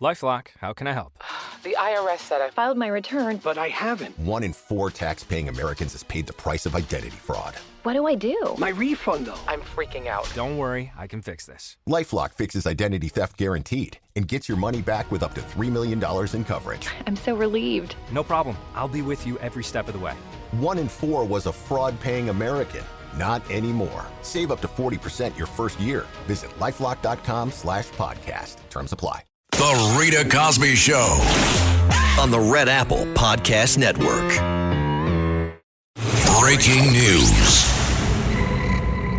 LifeLock, how can I help? The IRS said I filed my return, but I haven't. 1 in 4 tax-paying Americans has paid the price of identity fraud. What do I do? My refund, though. I'm freaking out. Don't worry, I can fix this. LifeLock fixes identity theft guaranteed and gets your money back with up to $3 million in coverage. I'm so relieved. No problem. I'll be with you every step of the way. 1 in 4 was a fraud-paying American. Not anymore. Save up to 40% your first year. Visit LifeLock.com/podcast. Terms apply. The Rita Cosby Show on the Red Apple Podcast Network. Breaking news.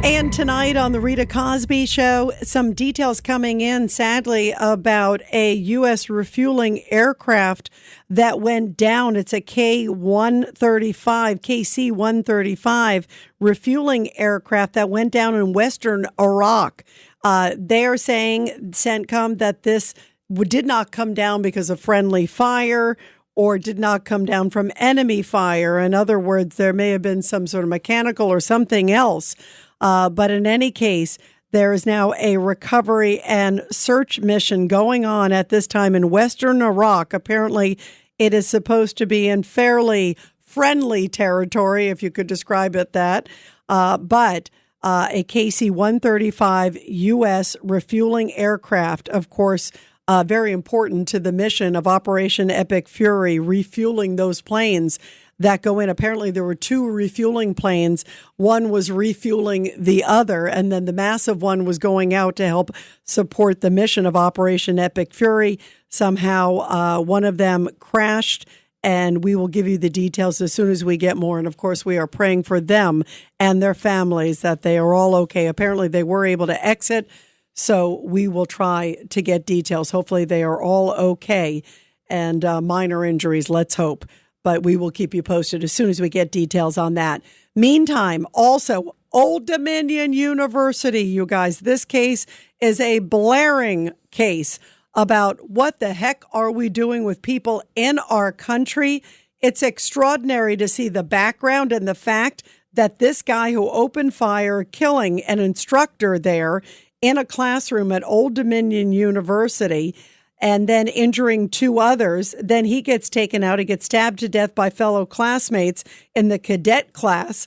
And tonight on the Rita Cosby Show, some details coming in, sadly, about a U.S. refueling aircraft that went down. It's a KC-135 refueling aircraft that went down in western Iraq. They're saying, CENTCOM, that this did not come down because of friendly fire or did not come down from enemy fire. In other words, there may have been some sort of mechanical or something else. But in any case, there is now a recovery and search mission going on at this time in western Iraq. Apparently, it is supposed to be in fairly friendly territory, if you could describe it that. But a KC-135 U.S. refueling aircraft, of course, very important to the mission of Operation Epic Fury, refueling those planes that go in. Apparently, there were 2 refueling planes. One was refueling the other, and then the massive one was going out to help support the mission of Operation Epic Fury. Somehow, one of them crashed, and we will give you the details as soon as we get more. And, of course, we are praying for them and their families that they are all okay. Apparently, they were able to exit, so we will try to get details. Hopefully, they are all okay and minor injuries, let's hope. But we will keep you posted as soon as we get details on that. Meantime, also, Old Dominion University, you guys, this case is a blaring case about what the heck are we doing with people in our country. It's extraordinary to see the background and the fact that this guy who opened fire, killing an instructor there in a classroom at Old Dominion University, and then injuring 2 others. Then he gets taken out. He gets stabbed to death by fellow classmates in the cadet class.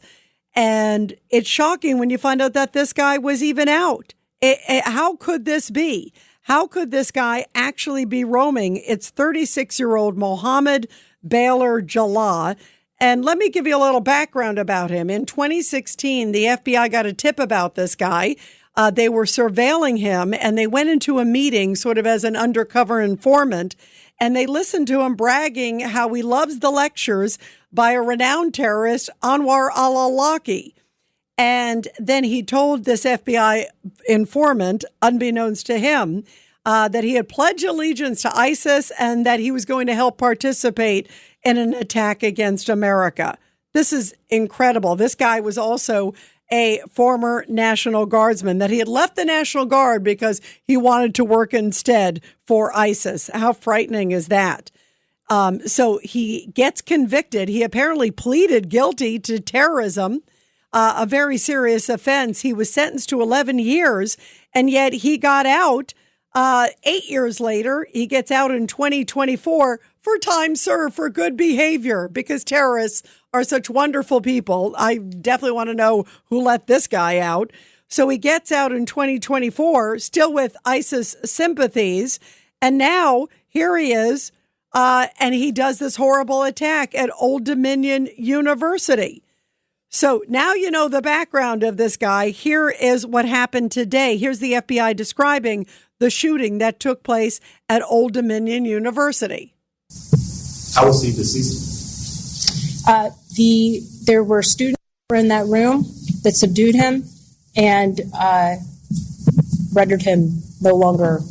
And it's shocking when you find out that this guy was even out. How could this be? How could this guy actually be roaming? It's 36-year-old Mohammed Baylor Jallah. And let me give you a little background about him. In 2016, the FBI got a tip about this guy. They were surveilling him, and they went into a meeting sort of as an undercover informant, and they listened to him bragging how he loves the lectures by a renowned terrorist, Anwar al-Awlaki. And then he told this FBI informant, unbeknownst to him, that he had pledged allegiance to ISIS and that he was going to help participate in an attack against America. This is incredible. This guy was also a former National Guardsman, that he had left the National Guard because he wanted to work instead for ISIS. How frightening is that? So he gets convicted. He apparently pleaded guilty to terrorism, a very serious offense. He was sentenced to 11 years, and yet he got out 8 years later. He gets out in 2024 for time served for good behavior, because terrorists are such wonderful people. I definitely want to know who let this guy out. So he gets out in 2024, still with ISIS sympathies. And now here he is, and he does this horrible attack at Old Dominion University. So now you know the background of this guy. Here is what happened today. Here's the FBI describing the shooting that took place at Old Dominion University. How was he deceased? There were students who were in that room that subdued him and rendered him no longer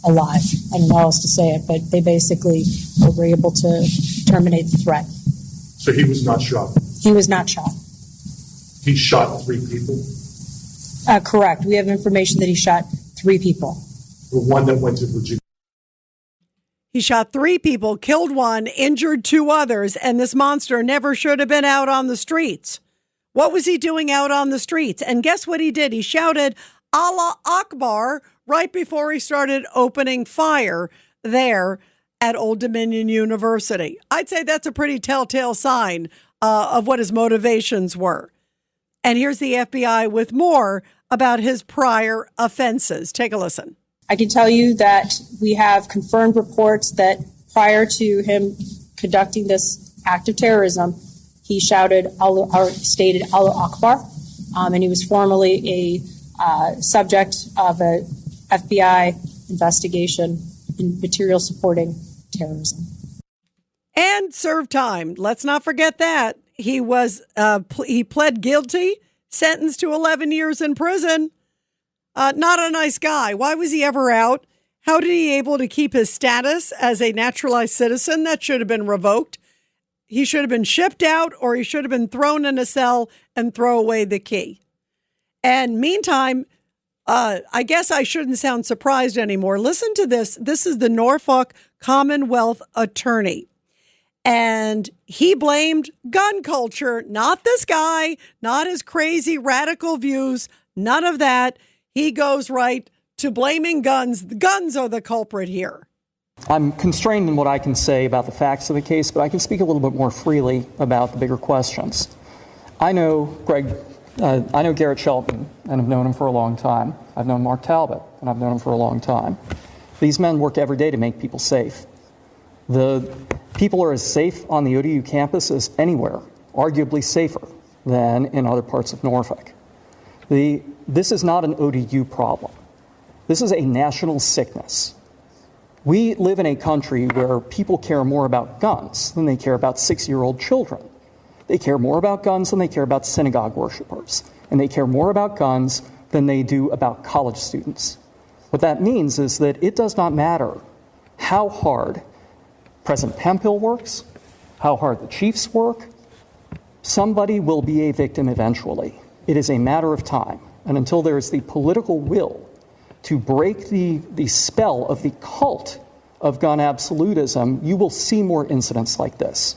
alive. I don't know how else to say it, but they basically were able to terminate the threat. So he was not shot? He was not shot. He shot 3 people? Correct. We have information that he shot 3 people. The one that went to Virginia? He shot 3 people, killed 1, injured 2 others, and this monster never should have been out on the streets. What was he doing out on the streets? And guess what he did? He shouted, Allah Akbar, right before he started opening fire there at Old Dominion University. I'd say that's a pretty telltale sign of what his motivations were. And here's the FBI with more about his prior offenses. Take a listen. I can tell you that we have confirmed reports that prior to him conducting this act of terrorism, he shouted or stated Allah Akbar, and he was formerly a subject of a FBI investigation in material supporting terrorism. And served time. Let's not forget that. He was he pled guilty, sentenced to 11 years in prison. Not a nice guy. Why was he ever out? How did he able to keep his status as a naturalized citizen? That should have been revoked. He should have been shipped out, or he should have been thrown in a cell and throw away the key. And meantime, I guess I shouldn't sound surprised anymore. Listen to this. This is the Norfolk Commonwealth attorney. And he blamed gun culture, not this guy, not his crazy radical views, none of that. He goes right to blaming guns. The guns are the culprit here. I'm constrained in what I can say about the facts of the case, but I can speak a little bit more freely about the bigger questions. I know Garrett Shelton, and I've known him for a long time. I've known Mark Talbot, and I've known him for a long time. These men work every day to make people safe. The people are as safe on the ODU campus as anywhere, arguably safer than in other parts of Norfolk. This is not an ODU problem. This is a national sickness. We live in a country where people care more about guns than they care about 6-year-old children. They care more about guns than they care about synagogue worshipers. And they care more about guns than they do about college students. What that means is that it does not matter how hard President Hemphill works, how hard the chiefs work. Somebody will be a victim eventually. It is a matter of time. And until there is the political will to break the spell of the cult of gun absolutism, you will see more incidents like this.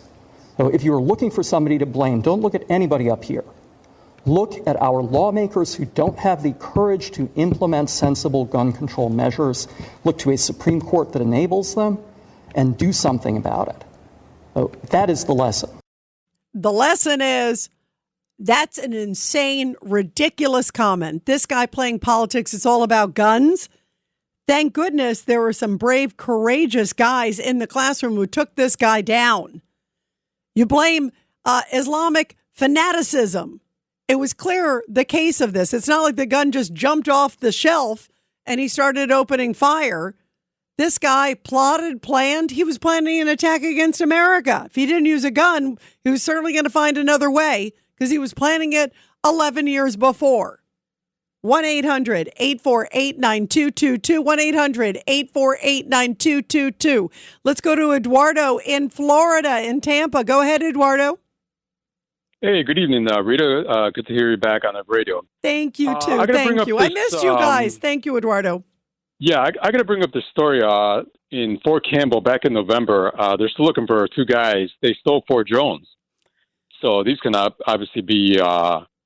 So if you're looking for somebody to blame, don't look at anybody up here. Look at our lawmakers who don't have the courage to implement sensible gun control measures. Look to a Supreme Court that enables them, and do something about it. So that is the lesson. The lesson is that's an insane, ridiculous comment. This guy playing politics, it's all about guns. Thank goodness there were some brave, courageous guys in the classroom who took this guy down. You blame Islamic fanaticism. It was clear the case of this. It's not like the gun just jumped off the shelf and he started opening fire. This guy planned. He was planning an attack against America. If he didn't use a gun, he was certainly going to find another way because he was planning it 11 years before. 1-800-848-9222. 1-800-848-9222. Let's go to Eduardo in Florida, in Tampa. Go ahead, Eduardo. Hey, good evening, Rita. Good to hear you back on the radio. Thank you, too. Thank you. I missed you guys. Thank you, Eduardo. Yeah, I got to bring up this story in Fort Campbell back in November. They're still looking for 2 guys. They stole 4 drones. So these can obviously be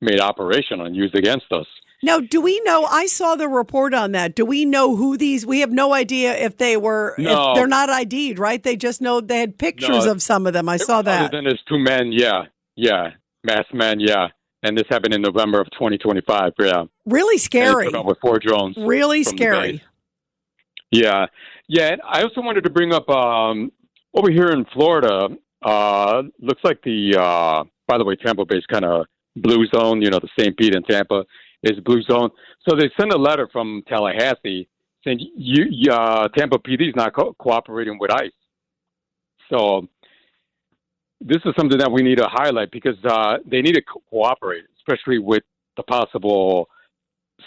made operational and used against us. Now, do we know, I saw the report on that. Do we know who we have no idea if they were, if they're not ID'd, right? They just know they had pictures of some of them. I saw that. Other than there's 2 men, masked men, And this happened in November of 2025, Really scary. With 4 drones. Really scary. Yeah. And I also wanted to bring up over here in Florida, looks like by the way, Tampa Bay is kind of blue zone, the St. Pete and Tampa is blue zone. So they sent a letter from Tallahassee saying Tampa PD is not cooperating with ICE. So this is something that we need to highlight because they need to cooperate, especially with the possible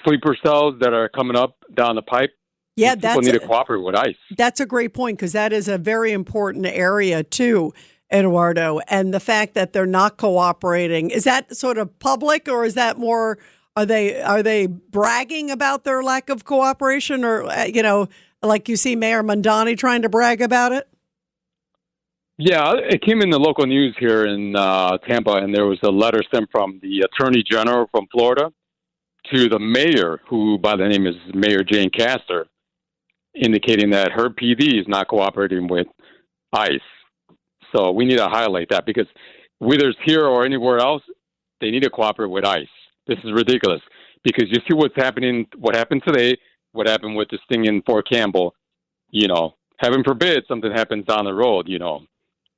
sleeper cells that are coming up down the pipe. Yeah, people need to cooperate with ICE. That's a great point because that is a very important area too, Eduardo. And the fact that they're not cooperating, is that sort of public or is that more? Are they bragging about their lack of cooperation, or like you see Mayor Mondani trying to brag about it? Yeah, it came in the local news here in Tampa, and there was a letter sent from the Attorney General from Florida to the mayor, who by the name is Mayor Jane Castor, indicating that her PD is not cooperating with ICE. So we need to highlight that, because whether it's here or anywhere else, they need to cooperate with ICE. This is ridiculous, because you see what's happening, what happened today, what happened with this thing in Fort Campbell. You know, heaven forbid something happens down the road, you know.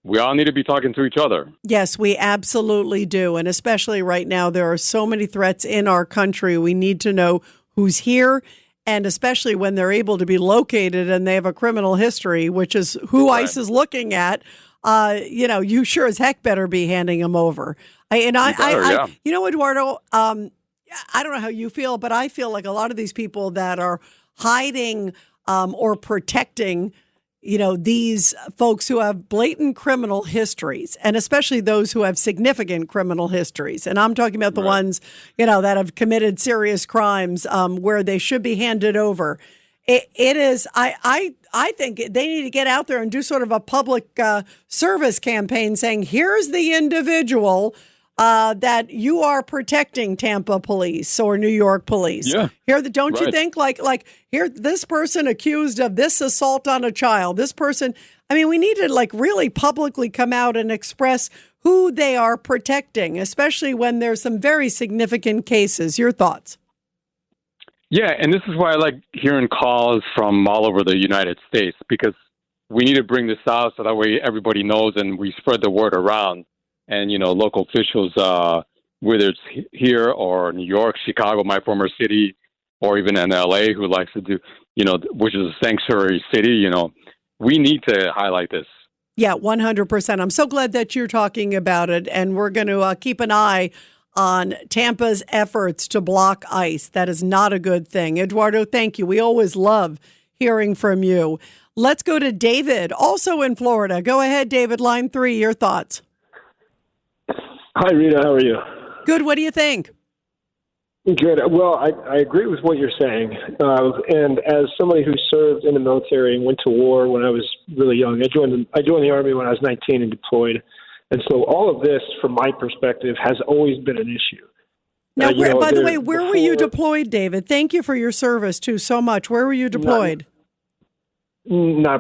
We all need to be talking to each other. Yes, we absolutely do. And especially right now, there are so many threats in our country. We need to know who's here, and especially when they're able to be located and they have a criminal history, which is who ICE is looking at. You know, you sure as heck better be handing them over. You know, Eduardo, I don't know how you feel, but I feel like a lot of these people that are hiding or protecting, you know, these folks who have blatant criminal histories, and especially those who have significant criminal histories. And I'm talking about the ones, you know, that have committed serious crimes where they should be handed over. It is, I think they need to get out there and do sort of a public service campaign saying, here's the individual that you are protecting, Tampa police or New York police. Yeah. Don't you think like here, this person accused of this assault on a child, this person, I mean, we need to like really publicly come out and express who they are protecting, especially when there's some very significant cases. Your thoughts? Yeah, and this is why I like hearing calls from all over the United States, because we need to bring this out so that way everybody knows and we spread the word around. And, you know, local officials, whether it's here or New York, Chicago, my former city, or even in L.A., who likes to do, you know, which is a sanctuary city, you know, we need to highlight this. Yeah, 100%. I'm so glad that you're talking about it. And we're going to keep an eye on Tampa's efforts to block ICE. That is not a good thing. Eduardo, thank you. We always love hearing from you. Let's go to David, also in Florida. Go ahead, David, line 3, your thoughts. Hi, Rita. How are you? Good. What do you think? Good. Well, I agree with what you're saying. And as somebody who served in the military and went to war when I was really young, I joined the Army when I was 19 and deployed. And so all of this, from my perspective, has always been an issue. Now, by the way, where were you deployed, David? Thank you for your service, too, so much. Where were you deployed? I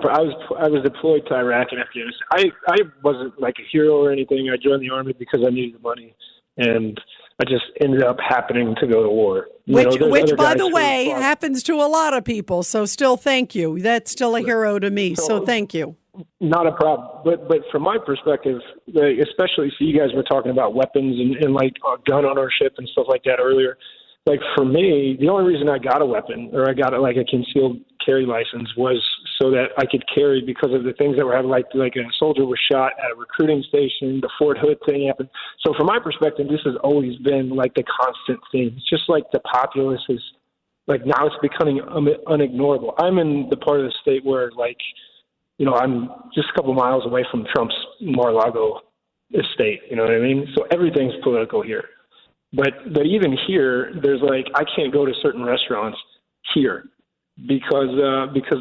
was deployed to Iraq and Afghanistan. I wasn't like a hero or anything. I joined the Army because I needed the money, and I just ended up happening to go to war. Which by the way, happens to a lot of people. So still, thank you. That's still a hero to me. So thank you. Not a problem. But from my perspective, especially so you guys were talking about weapons and like gun ownership and stuff like that earlier. Like for me, the only reason I got a weapon or I got like a concealed carry license was so that I could carry because of the things that were happening. Like a soldier was shot at a recruiting station, the Fort Hood thing happened. So from my perspective, this has always been like the constant theme. It's just like the populace is like now it's becoming unignorable. I'm in the part of the state where like, you know, I'm just a couple miles away from Trump's Mar-a-Lago estate. You know what I mean? So everything's political here. But even here, there's like I can't go to certain restaurants here because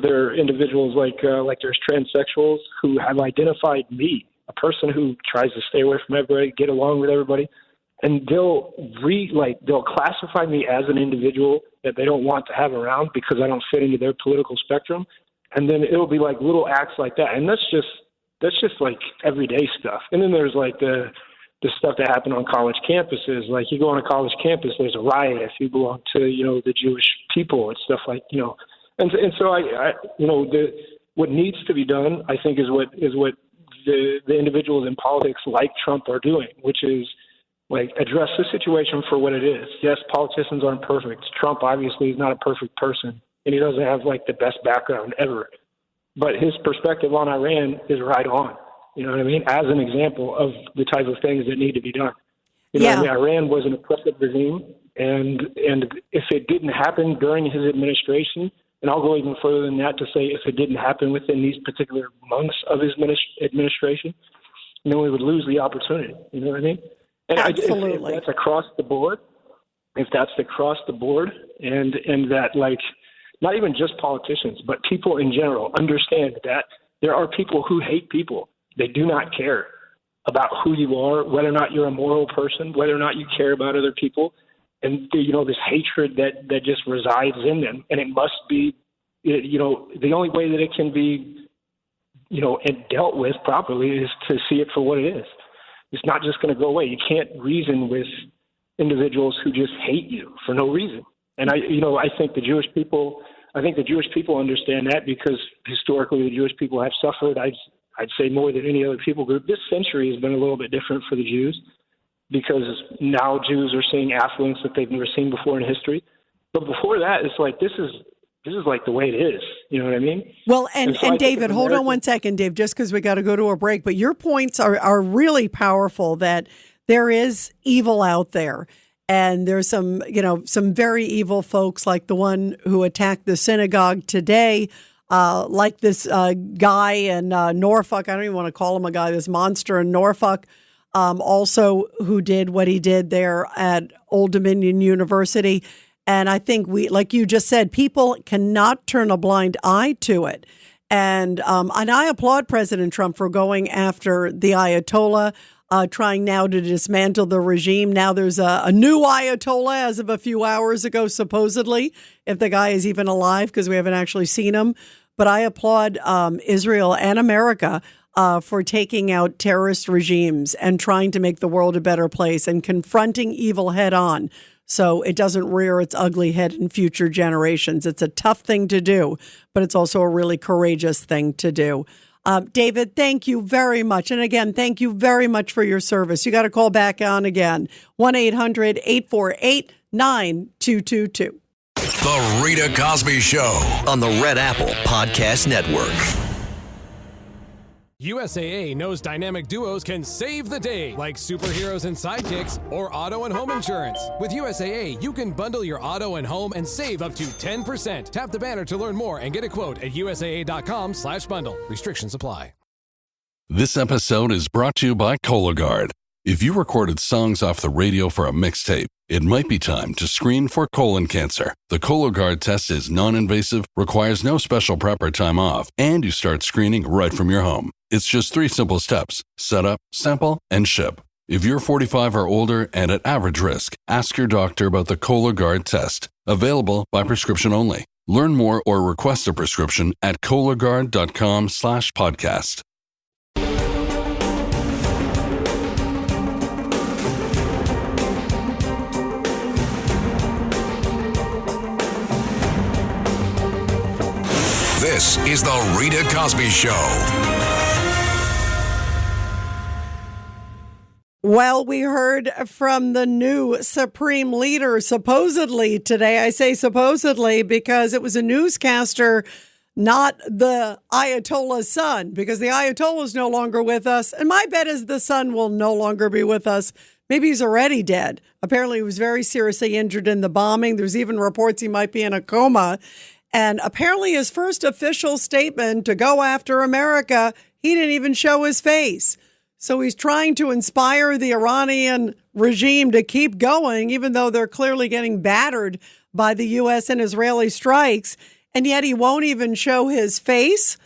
there are individuals like there's transsexuals who have identified me, a person who tries to stay away from everybody, get along with everybody, and they'll classify me as an individual that they don't want to have around because I don't fit into their political spectrum, and then it'll be like little acts like that, and that's just like everyday stuff. And then there's like the stuff that happened on college campuses. Like you go on a college campus, there's a riot if you belong to, you know, the Jewish people and stuff like, you know. And so I you know, what needs to be done, I think, is what the individuals in politics like Trump are doing, which is like address the situation for what it is. Yes, politicians aren't perfect. Trump obviously is not a perfect person, and he doesn't have like the best background ever. But his perspective on Iran is right on. You know what I mean? As an example of the type of things that need to be done. You know what I mean? Iran was an oppressive regime, and if it didn't happen during his administration, and I'll go even further than that to say if it didn't happen within these particular months of his administration, then we would lose the opportunity. You know what I mean? And absolutely. If that's across the board, and that like not even just politicians, but people in general understand that there are people who hate people. They do not care about who you are, whether or not you're a moral person, whether or not you care about other people. this hatred that just resides in them. And it must be, the only way that it can be, and dealt with properly is to see it for what it is. It's not just going to go away. You can't reason with individuals who just hate you for no reason. And I think the Jewish people understand that, because historically the Jewish people have suffered. I'd say more than any other people group. This century has been a little bit different for the Jews, because now Jews are seeing affluence that they've never seen before in history. But before that, it's like this is like the way it is. You know what I mean? Well, and David, hold on one second, Dave, just because we got to go to a break. But your points are really powerful, that there is evil out there. And there's some very evil folks, like the one who attacked the synagogue today, like this guy in Norfolk. I don't even want to call him a guy, this monster in Norfolk, also who did what he did there at Old Dominion University. And I think like you just said, people cannot turn a blind eye to it. And I applaud President Trump for going after the Ayatollah, trying now to dismantle the regime. Now there's a new Ayatollah as of a few hours ago, supposedly, if the guy is even alive, because we haven't actually seen him. But I applaud Israel and America for taking out terrorist regimes and trying to make the world a better place and confronting evil head on, so it doesn't rear its ugly head in future generations. It's a tough thing to do, but it's also a really courageous thing to do. David, thank you very much. And again, thank you very much for your service. You got to call back on again. 1-800-848-9222. The Rita Cosby Show on the Red Apple Podcast Network. USAA knows dynamic duos can save the day, like superheroes and sidekicks, or auto and home insurance. With USAA, you can bundle your auto and home and save up to 10%. Tap the banner to learn more and get a quote at USAA.com/bundle. Restrictions apply. This episode is brought to you by Cologuard. If you recorded songs off the radio for a mixtape, it might be time to screen for colon cancer. The Cologuard test is non-invasive, requires no special prep or time off, and you start screening right from your home. It's just 3 simple steps: set up, sample, and ship. If you're 45 or older and at average risk, ask your doctor about the Cologuard test. Available by prescription only. Learn more or request a prescription at Cologuard.com/podcast. This is the Rita Cosby Show. Well, we heard from the new Supreme Leader supposedly today. I say supposedly because it was a newscaster, not the Ayatollah's son, because the Ayatollah is no longer with us. And my bet is the son will no longer be with us. Maybe he's already dead. Apparently, he was very seriously injured in the bombing. There's even reports he might be in a coma. And apparently his first official statement to go after America, he didn't even show his face. So he's trying to inspire the Iranian regime to keep going, even though they're clearly getting battered by the U.S. and Israeli strikes. And yet he won't even show his face.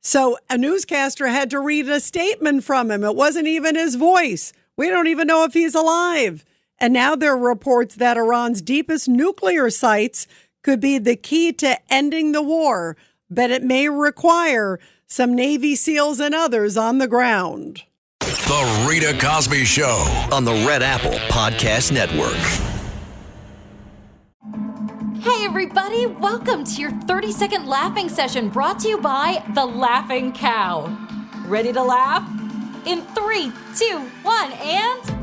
So a newscaster had to read a statement from him. It wasn't even his voice. We don't even know if he's alive. And now there are reports that Iran's deepest nuclear sites could be the key to ending the war, but it may require some Navy SEALs and others on the ground. The Rita Cosby Show on the Red Apple Podcast Network. Hey everybody, welcome to your 30-second laughing session brought to you by The Laughing Cow. Ready to laugh? In 3, 2, 1, and...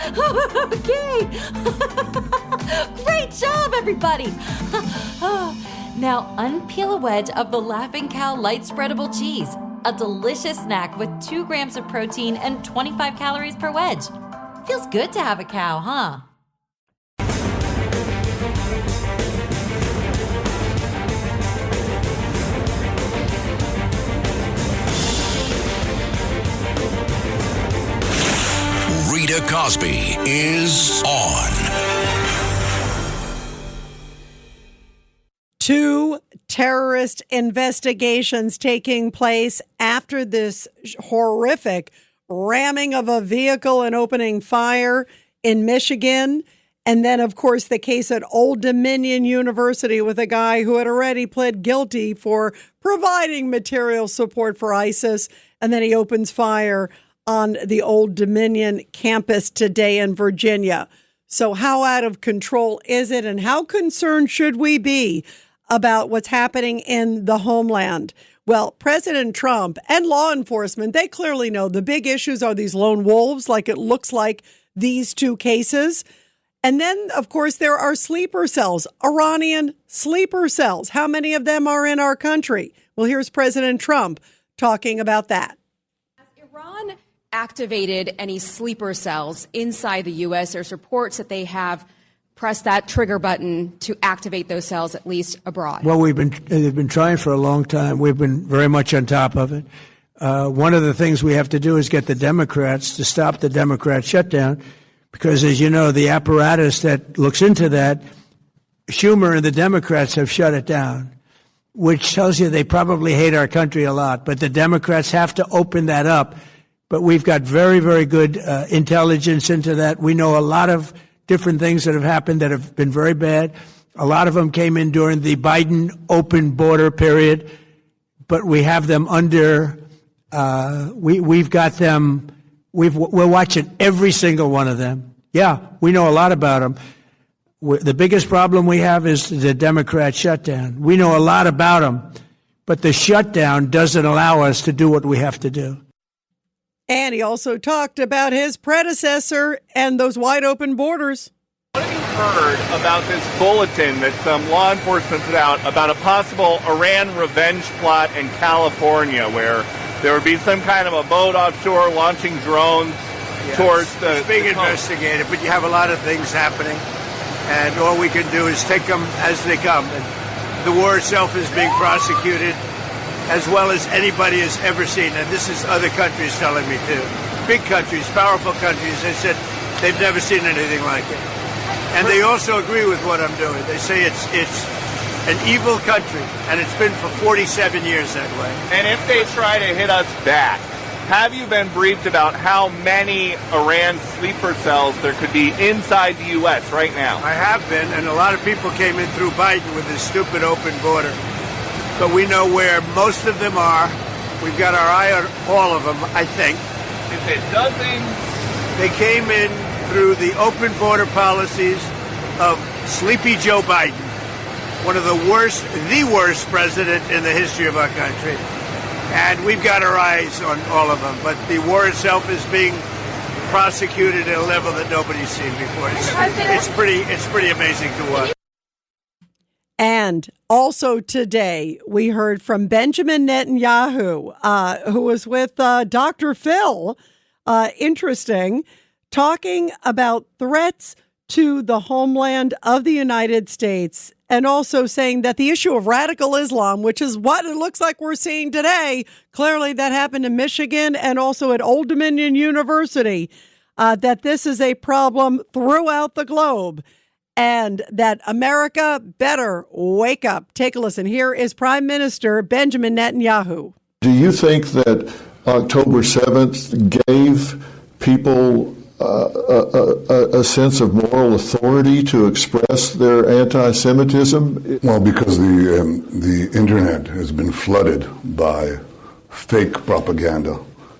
Okay. Great job, everybody. Now unpeel a wedge of the Laughing Cow light spreadable cheese, a delicious snack with 2 grams of protein and 25 calories per wedge. Feels good to have a cow, huh? Rita Cosby is on. 2 terrorist investigations taking place after this horrific ramming of a vehicle and opening fire in Michigan. And then, of course, the case at Old Dominion University with a guy who had already pled guilty for providing material support for ISIS. And then he opens fire on the Old Dominion campus today in Virginia. So how out of control is it? And how concerned should we be about what's happening in the homeland? Well, President Trump and law enforcement, they clearly know the big issues are these lone wolves, like it looks like these two cases. And then, of course, there are sleeper cells, Iranian sleeper cells. How many of them are in our country? Well, here's President Trump talking about that. Has Iran activated any sleeper cells inside the U.S.? There's reports that they have pressed that trigger button to activate those cells, at least abroad. Well, they've been trying for a long time. We've been very much on top of it. One of the things we have to do is get the Democrats to stop the Democrat shutdown, because, as you know, the apparatus that looks into that, Schumer and the Democrats have shut it down, which tells you they probably hate our country a lot. But the Democrats have to open that up. But we've got very, very good intelligence into that. We know a lot of different things that have happened that have been very bad. A lot of them came in during the Biden open border period, but we have them under, we've got them, we're watching every single one of them. Yeah, we know a lot about them. The biggest problem we have is the Democrat shutdown. We know a lot about them, but the shutdown doesn't allow us to do what we have to do. And he also talked about his predecessor and those wide open borders. What have you heard about this bulletin that some law enforcement put out about a possible Iran revenge plot in California, where there would be some kind of a boat offshore launching drones towards the... It's being investigated, but you have a lot of things happening, and all we can do is take them as they come. And the war itself is being prosecuted as well as anybody has ever seen. And this is other countries telling me too. Big countries, powerful countries. They said they've never seen anything like it. And they also agree with what I'm doing. They say it's an evil country, and it's been for 47 years that way. And if they try to hit us back, have you been briefed about how many Iran sleeper cells there could be inside the U.S. right now? I have been, and a lot of people came in through Biden with this stupid open border. But we know where most of them are. We've got our eye on all of them, I think. Is it dozens? They came in through the open border policies of Sleepy Joe Biden, one of the worst president in the history of our country. And we've got our eyes on all of them. But the war itself is being prosecuted at a level that nobody's seen before. It's pretty amazing to watch. And also today, we heard from Benjamin Netanyahu, who was with Dr. Phil, interesting, talking about threats to the homeland of the United States, and also saying that the issue of radical Islam, which is what it looks like we're seeing today, clearly that happened in Michigan and also at Old Dominion University, that this is a problem throughout the globe. And that America better wake up. Take a listen. Here is Prime Minister Benjamin Netanyahu. Do you think that October 7th gave people a sense of moral authority to express their anti-Semitism? Well, because the internet has been flooded by fake propaganda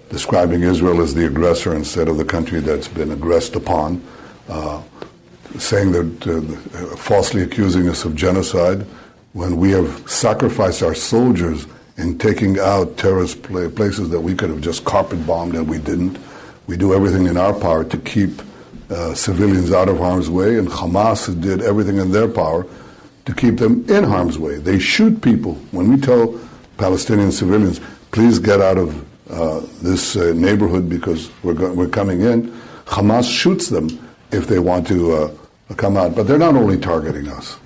describing Israel as the aggressor instead of the country that's been aggressed upon. Saying that, falsely accusing us of genocide, when we have sacrificed our soldiers in taking out terrorist places that we could have just carpet bombed and we didn't. We do everything in our power to keep civilians out of harm's way, and Hamas did everything in their power to keep them in harm's way. They shoot people. When we tell Palestinian civilians, please get out of this neighborhood because we're coming in, Hamas shoots them if they want to come out. But they're not only targeting us,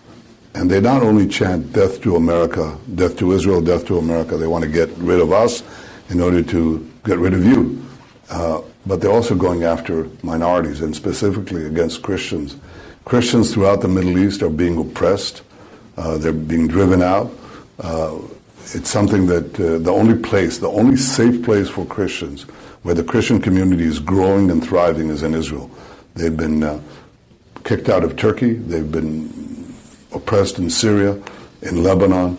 and they not only chant death to America, death to Israel, death to America. They want to get rid of us in order to get rid of you. But they're also going after minorities, and specifically against Christians. Christians throughout the Middle East are being oppressed. They're being driven out. It's something that the only safe place for Christians, where the Christian community is growing and thriving, is in Israel. They've been kicked out of Turkey. They've been oppressed in Syria, in Lebanon,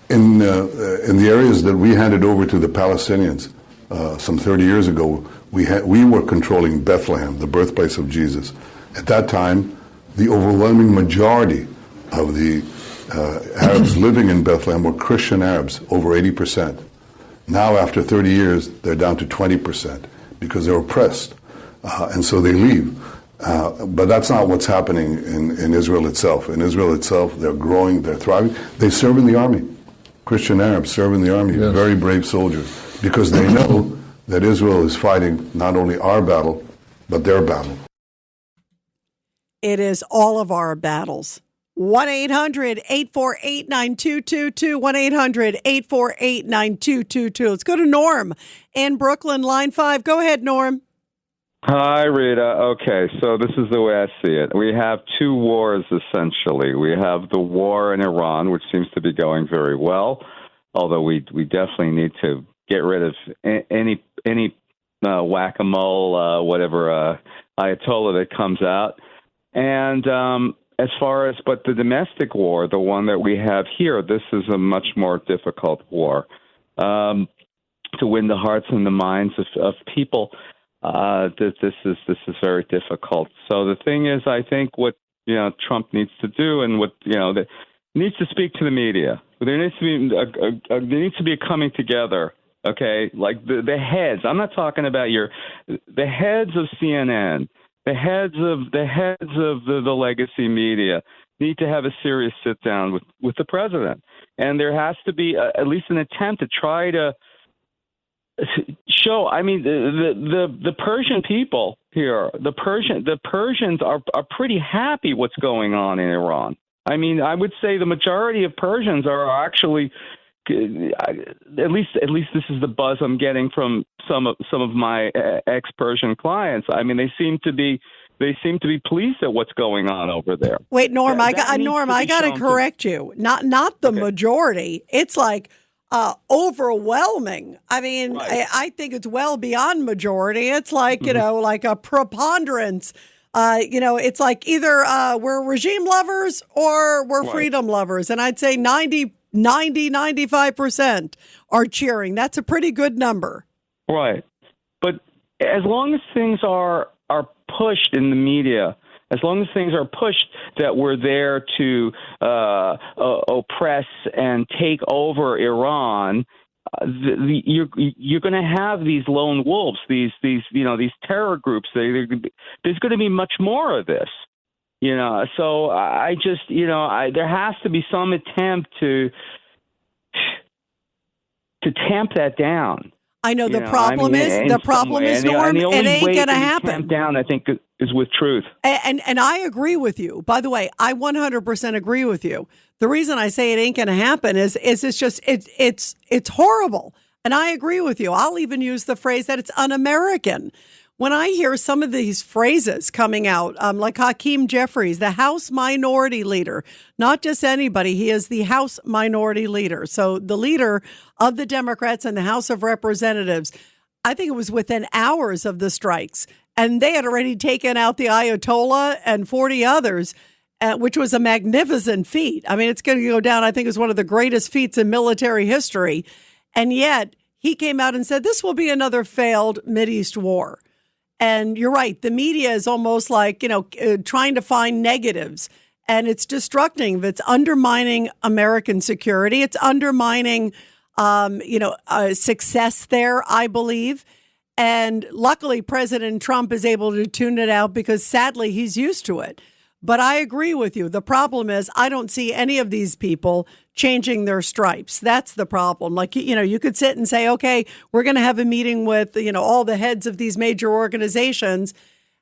in the areas that we handed over to the Palestinians some 30 years ago. We were controlling Bethlehem, the birthplace of Jesus. At that time, the overwhelming majority of the Arabs living in Bethlehem were Christian Arabs, over 80%. Now, after 30 years, they're down to 20% because they're oppressed, and so they leave. But that's not what's happening in Israel itself. In Israel itself, they're growing, they're thriving. They serve in the army. Christian Arabs serve in the army, yes. Very brave soldiers, because they know that Israel is fighting not only our battle, but their battle. It is all of our battles. 1-800-848-9222, 1-800-848-9222. Let's go to Norm in Brooklyn, line 5. Go ahead, Norm. Hi, Rita. Okay, so this is the way I see it. We have two wars, essentially. We have the war in Iran, which seems to be going very well, although we definitely need to get rid of any whack-a-mole, whatever Ayatollah that comes out. And but the domestic war, the one that we have here, this is a much more difficult war to win the hearts and the minds of people. This is very difficult. So the thing is, I think what Trump needs to do, and what that needs to speak to the media. There needs to be a coming together. Okay, like the heads. I'm not talking about the heads of CNN. The heads of the legacy media need to have a serious sit down with the president, and there has to be at least an attempt to try to show. I mean, the Persian people here, the Persians are pretty happy what's going on in Iran. I mean, I would say the majority of Persians are actually. At least this is the buzz I'm getting from some of my ex-Persian clients. I mean, they seem to be pleased at what's going on over there. Wait, Norm, I got to correct you. Not the majority. It's like overwhelming. I mean, right. I think it's well beyond majority. It's like like a preponderance. It's like either we're regime lovers or we're freedom lovers, and I'd say 95% are cheering. That's a pretty good number. Right. But as long as things are pushed in the media, as long as things are pushed that we're there to oppress and take over Iran, you're going to have these lone wolves, these terror groups. There's going to be much more of this. So I just, there has to be some attempt to tamp that down. I know the problem is, Norm, it ain't going to happen. Tamp down, I think, is with truth. And I agree with you. By the way, I 100% agree with you. The reason I say it ain't going to happen is it's horrible. And I agree with you. I'll even use the phrase that it's un-American. When I hear some of these phrases coming out, like Hakeem Jeffries, the House Minority Leader, not just anybody, he is the House Minority Leader. So the leader of the Democrats in the House of Representatives, I think it was within hours of the strikes, and they had already taken out the Ayatollah and 40 others, which was a magnificent feat. I mean, it's going to go down, I think, as one of the greatest feats in military history. And yet he came out and said, this will be another failed Mideast war. And you're right. The media is almost like, trying to find negatives, and it's destructive. It's undermining American security. It's undermining, success there, I believe. And luckily, President Trump is able to tune it out because sadly he's used to it. But I agree with you. The problem is I don't see any of these people changing their stripes. That's the problem. Like, you could sit and say, okay, we're going to have a meeting with, all the heads of these major organizations.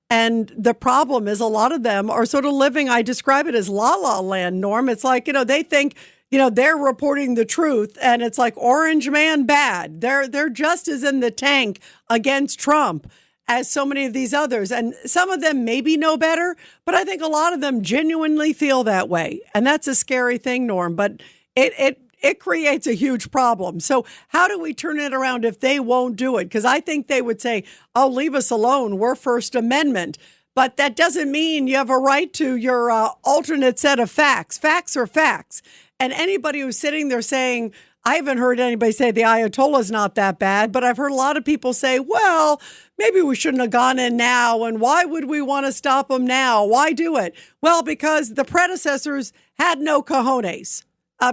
And the problem is a lot of them are sort of living, I describe it as la-la land, Norm. It's like, they think, they're reporting the truth, and it's like Orange Man bad. They're just as in the tank against Trump as so many of these others. And some of them maybe know better, but I think a lot of them genuinely feel that way. And that's a scary thing, Norm. But it it creates a huge problem. So how do we turn it around if they won't do it? Because I think they would say, oh, leave us alone. We're First Amendment. But that doesn't mean you have a right to your alternate set of facts. Facts are facts. And anybody who's sitting there saying, I haven't heard anybody say the Ayatollah's not that bad, but I've heard a lot of people say, well, maybe we shouldn't have gone in now. And why would we want to stop them now? Why do it? Well, because the predecessors had no cojones,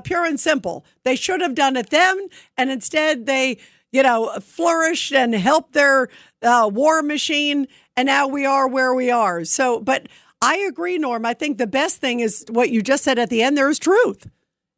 pure and simple. They should have done it then. And instead they, flourished and helped their war machine. And now we are where we are. So, but I agree, Norm. I think the best thing is what you just said at the end. There is truth.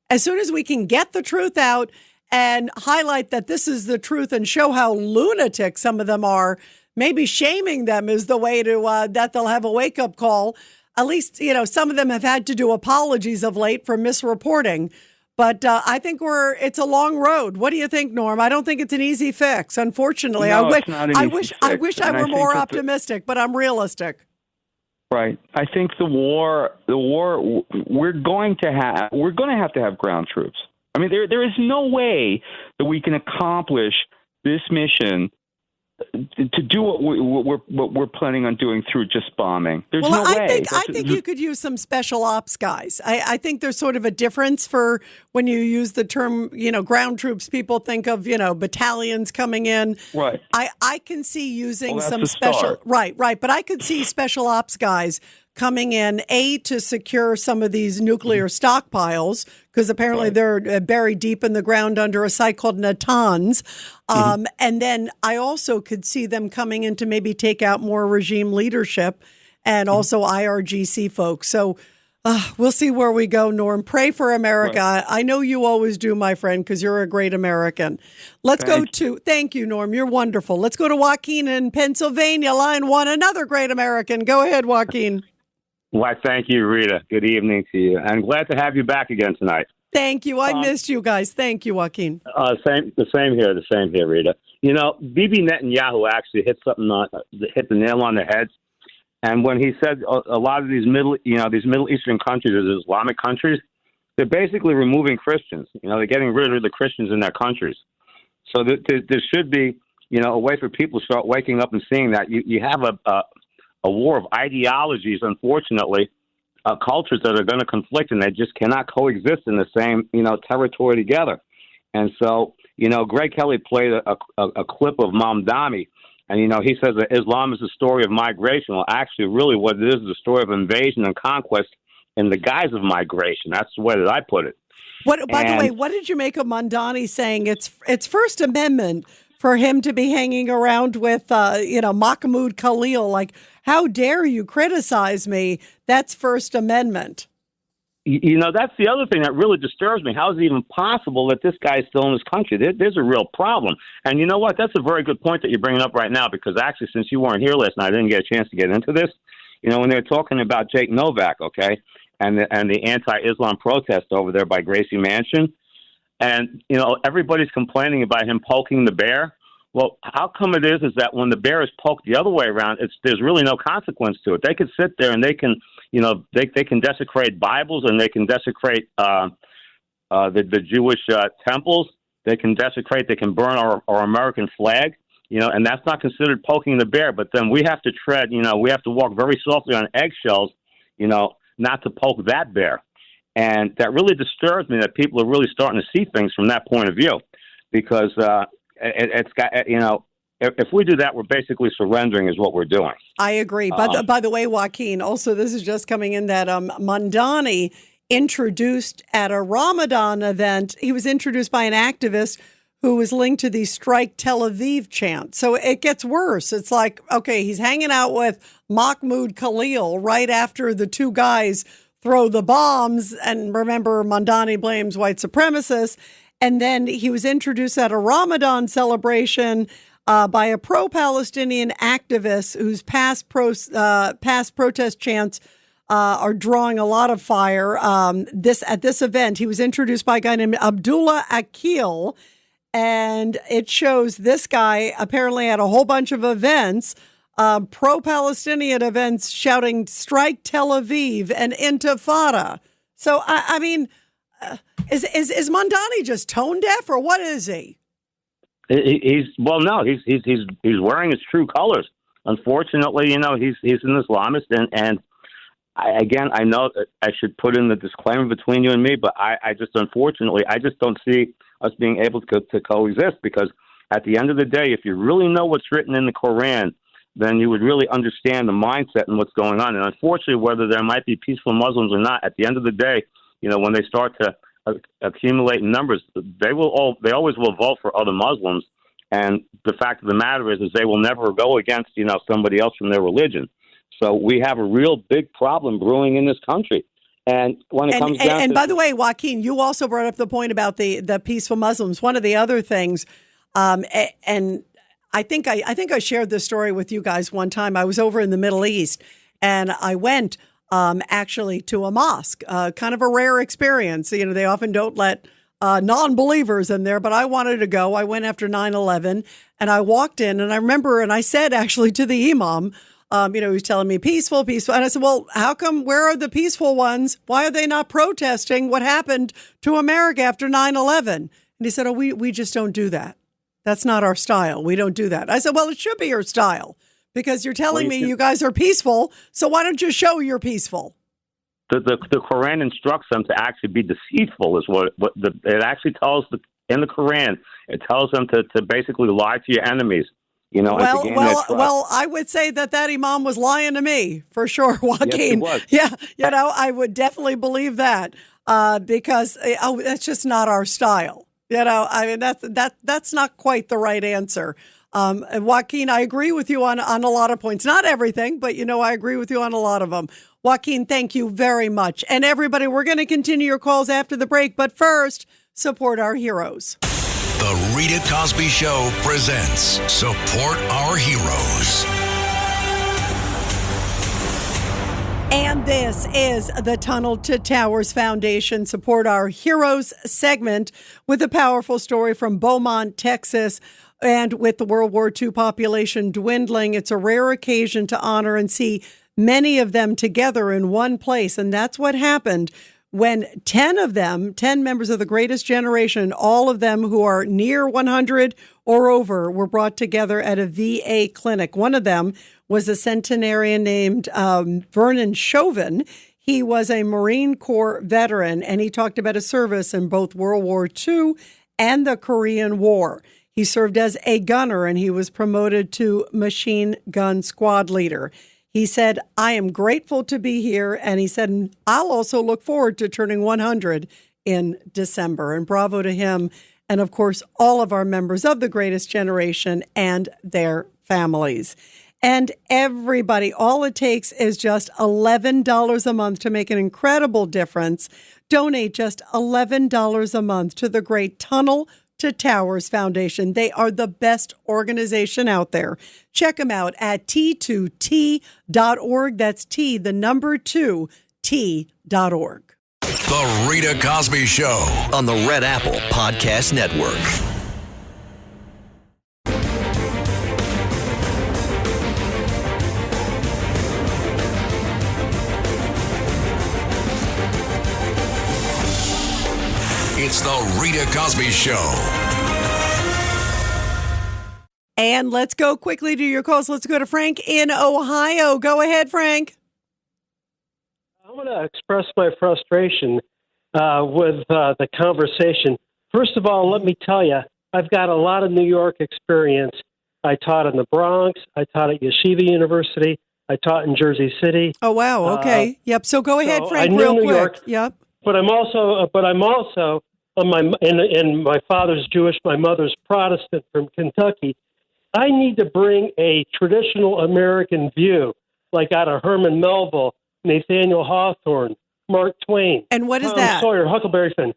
As soon as we can get the truth out and highlight that this is the truth and show how lunatic some of them are, maybe shaming them is the way to that they'll have a wake up call. At least, some of them have had to do apologies of late for misreporting. But I think it's a long road. What do you think, Norm? I don't think it's an easy fix. Unfortunately, No, I wish I were more optimistic, but I'm realistic. Right. I think the war. We're going to have ground troops. I mean, there is no way that we can accomplish this mission to do what we're planning on doing through just bombing. There's no way. I think you could use some special ops guys. I think there's sort of a difference for when you use the term, ground troops. People think of, battalions coming in. Right. I can see using some special. Start. Right. But I could see special ops guys coming in, to secure some of these nuclear stockpiles, because apparently they're buried deep in the ground under a site called Natanz. And then I also could see them coming in to maybe take out more regime leadership and also IRGC folks. So we'll see where we go, Norm. Pray for America. Right. I know you always do, my friend, because you're a great American. Thank you, Norm. You're wonderful. Let's go to Joaquin in Pennsylvania, line 1, another great American. Go ahead, Joaquin. Why, thank you, Rita. Good evening to you. I'm glad to have you back again tonight. Thank you. I missed you guys. Thank you, Joaquin. The same here, Rita. Bibi Netanyahu actually hit the nail on the head. And when he said a lot of these Middle Eastern countries, these Islamic countries, they're basically removing Christians. They're getting rid of the Christians in their countries. So there should be, a way for people to start waking up and seeing that you have a war of ideologies, unfortunately, cultures that are going to conflict, and they just cannot coexist in the same, territory together. And so, Greg Kelly played a clip of Mamdani, and, he says that Islam is a story of migration. Well, actually, really what it is a story of invasion and conquest in the guise of migration. That's the way that I put it. By the way, what did you make of Mamdani saying it's First Amendment for him to be hanging around with, Mahmoud Khalil? Like, how dare you criticize me? That's First Amendment. That's the other thing that really disturbs me. How is it even possible that this guy is still in this country? There's a real problem. And you know what? That's a very good point that you're bringing up right now, because actually, since you weren't here last night, I didn't get a chance to get into this. When they're talking about Jake Novak, okay, and the anti-Islam protest over there by Gracie Mansion, and, everybody's complaining about him poking the bear. Well, how come it is that when the bear is poked the other way around, there's really no consequence to it? They can sit there and they can, they can desecrate Bibles, and they can desecrate the Jewish temples. They can burn our American flag, and that's not considered poking the bear. But then we have to we have to walk very softly on eggshells, not to poke that bear. And that really disturbs me that people are really starting to see things from that point of view, because it's got, if we do that, we're basically surrendering is what we're doing. I agree. By the way, Joaquin, also this is just coming in that Mamdani introduced at a Ramadan event. He was introduced by an activist who was linked to the Strike Tel Aviv chant. So it gets worse. It's like, okay, he's hanging out with Mahmoud Khalil right after the two guys throw the bombs. And remember, Mamdani blames white supremacists. And then he was introduced at a Ramadan celebration by a pro-Palestinian activist whose past protest chants are drawing a lot of fire. At this event, he was introduced by a guy named Abdullah Akil, and it shows this guy apparently at a whole bunch of events, pro-Palestinian events, shouting "Strike Tel Aviv" and "Intifada." So I mean, Is Mondani just tone deaf, or what is he? He's wearing his true colors. Unfortunately, he's an Islamist, and I know that I should put in the disclaimer between you and me, but I just don't see us being able to coexist, because at the end of the day, if you really know what's written in the Quran, then you would really understand the mindset and what's going on. And unfortunately, whether there might be peaceful Muslims or not, at the end of the day, when they start to accumulate in numbers, they always will vote for other Muslims. And the fact of the matter is they will never go against, somebody else from their religion. So we have a real big problem brewing in this country. And when it comes down to... by the way, Joaquin, you also brought up the point about the peaceful Muslims. One of the other things, and I think I shared this story with you guys one time. I was over in the Middle East, and I went actually to a mosque, kind of a rare experience. They often don't let non-believers in there, but I wanted to go. I went after 9/11, and I walked in, and I remember, and I said actually to the imam, he was telling me peaceful. And I said, well, how come, where are the peaceful ones? Why are they not protesting what happened to America after 9/11? And he said, oh, we just don't do that. That's not our style. We don't do that. I said, well, it should be your style, because you're telling me you guys are peaceful. So why don't you show you're peaceful? The Quran instructs them to actually be deceitful, is what it actually tells in the Quran. It tells them to basically lie to your enemies. Well, I would say that imam was lying to me for sure, Joaquin. Yes, he was. Yeah, I would definitely believe that because that's just not our style. That's not quite the right answer. Joaquin, I agree with you on a lot of points. Not everything, but I agree with you on a lot of them. Joaquin, thank you very much. And everybody, we're going to continue your calls after the break, but first, support our heroes. The Rita Cosby Show presents Support Our Heroes. And this is the Tunnel to Towers Foundation Support Our Heroes segment with a powerful story from Beaumont, Texas. And with the World War II population dwindling, it's a rare occasion to honor and see many of them together in one place. And that's what happened when 10 members of the greatest generation, all of them who are near 100 or over, were brought together at a VA clinic. One of them was a centenarian named Vernon Chauvin. He was a Marine Corps veteran, and he talked about his service in both World War II and the Korean War. He served as a gunner, and he was promoted to machine gun squad leader. He said, I am grateful to be here. And he said, I'll also look forward to turning 100 in December. And bravo to him. And of course, all of our members of the greatest generation and their families. And everybody, all it takes is just $11 a month to make an incredible difference. Donate just $11 a month to the Great Tunnel to Towers Foundation. They are the best organization out there. Check them out at T2T.org. That's T, the number 2, T.org. The Rita Cosby Show on the Red Apple Podcast Network. It's the Rita Cosby Show. And let's go quickly to your calls. Let's go to Frank in Ohio. Go ahead, Frank. I want to express my frustration with the conversation. First of all, let me tell you, I've got a lot of New York experience. I taught in the Bronx. I taught at Yeshiva University. I taught in Jersey City. Oh, wow. Okay. Yep. So go ahead, Frank, I knew real New quick. York, Yep. But I'm also on my father's Jewish, my mother's Protestant from Kentucky. I need to bring a traditional American view, like out of Herman Melville, Nathaniel Hawthorne, Mark Twain. And what is Tom that? Sawyer, Huckleberry Finn.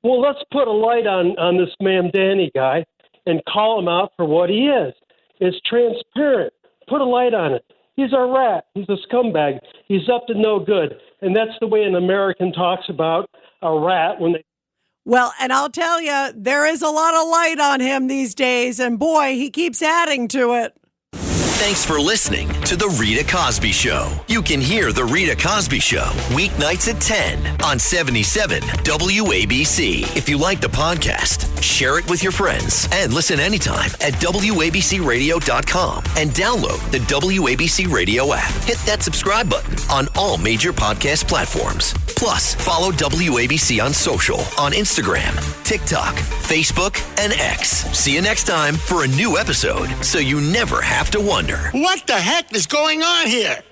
Well, let's put a light on this Ma'am Danny guy and call him out for what he is. It's transparent. Put a light on it. He's a rat. He's a scumbag. He's up to no good. And that's the way an American talks about a rat when they... Well, and I'll tell you, there is a lot of light on him these days, and boy, he keeps adding to it. Thanks for listening to The Rita Cosby Show. You can hear The Rita Cosby Show weeknights at 10 on 77 WABC. If you like the podcast, share it with your friends and listen anytime at WABCRadio.com and download the WABC Radio app. Hit that subscribe button on all major podcast platforms. Plus, follow WABC on social on Instagram, TikTok, Facebook, and X. See you next time for a new episode so you never have to wonder. What the heck is going on here?